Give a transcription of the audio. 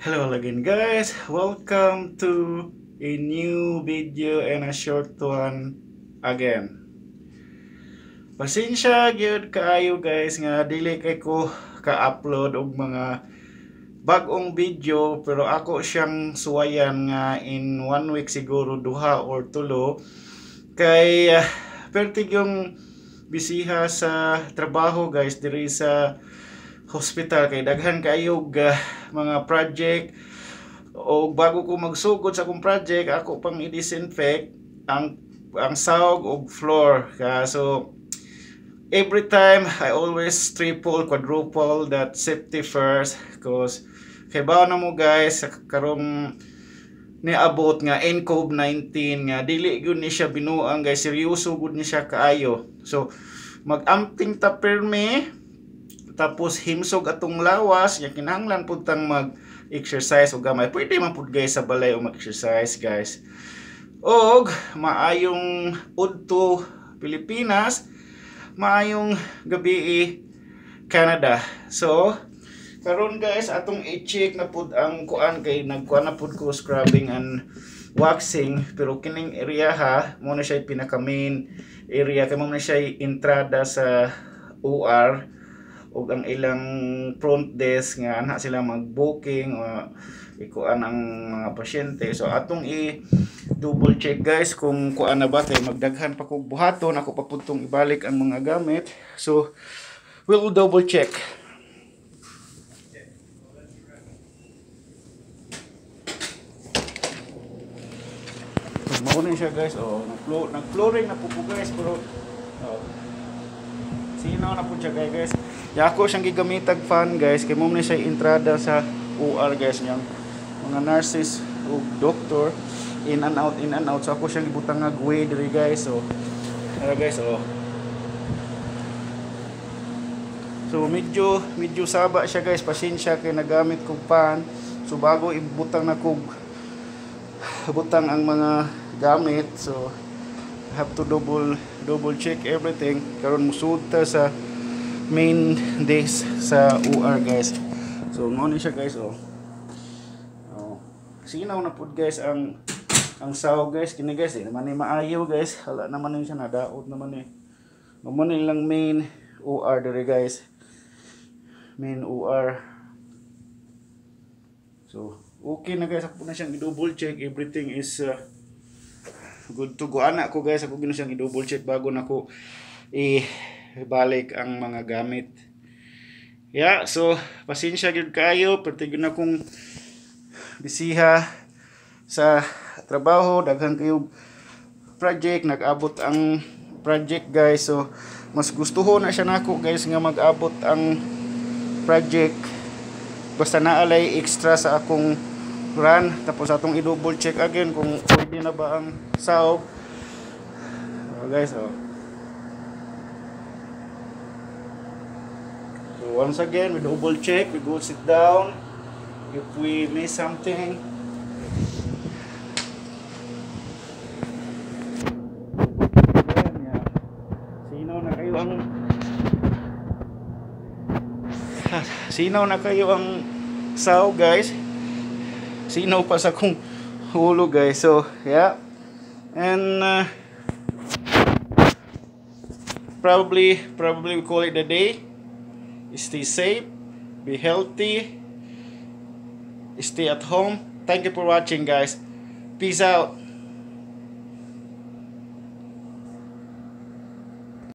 Hello again guys, welcome to a new video and a short one again. Pasensya gyud kaayo guys nga dili kay ko ka-upload og mga bag-ong video, pero ako siyang suwayan nga in 1 week siguro duha or tulo kay pertig yung bisiha sa trabaho guys diri sa hospital, kay daghan kayo mga project. O bago ko magsugod sa akong project, ako pang i-disinfect ang sahog o floor. So every time I always triple, quadruple that safety first, cause kay bawo na mo guys karong niabot nga COVID-19 nga dili gyud ni siya binuang guys, seryoso gud ni siya kaayo. So mag-amping ta perme, tapos himsog atong lawas, ya kinahanglan pud tang mag-exercise o gamay. Pwede man pud guys sa balay o mag-exercise guys. Og maayong udto Pilipinas, maayong gabi Canada. So karon guys atong i-check na pud ang kuan, kay nagkuan na pud ko scrubbing and waxing, pero kining area ha mo na siya pinaka main area, kay mo na siya entrada sa OR ug ang ilang front desk nga ana sila mag-booking o ikuan ang mga pasyente. So atong i-double check guys kung kuan na ba, kay magdaghan pa kog buhaton, ako pa pud tong ibalik ang mga gamit. So we'll double check. Mauna siya guys, nag-flooring na po guys, pero sinaw na po siya guys. Ya ako siyang gigamitag fan guys, kay mo na siya entrada sa OR guys, niyang mga nurses o doctor in and out. So ako siyang gibutang nga way diri guys. So guys, so medyo saba siya guys, pasensya kay nagamit kog fan. So bago ibutang na kog butang ang mga gamit, so have to double check everything karon musud ta sa main desk sa OR guys. So mo ni siya guys, sinaw na pud guys ang sahog guys, kini guys naman ni maayo guys, hala naman ni siya nadaot naman ni mo ni lang main OR diri guys, main OR. So okay na guys, ako na siyang i-double check, everything is good to go. Anak ko guys, ako gina siyang i-double check bago na ko ibalik ang mga gamit. Yeah, so pasensya gyud kayo, pertig na kong bisiha sa trabaho, daghan kayo project, nag-abot ang project guys. So mas gustuho na siya nako guys nga mag-abot ang project basta naalay extra sa akong run. Tapos atong i-double check again kung pwede na ba ang sahog. Guys, so once again, we double check, we go sit down if we miss something. Sinaw na kayo ang sahog guys. Sinaw pa sa kong hulo guys. So yeah, and probably we call it a day. Stay safe, be healthy, stay at home. Thank you for watching guys. Peace out.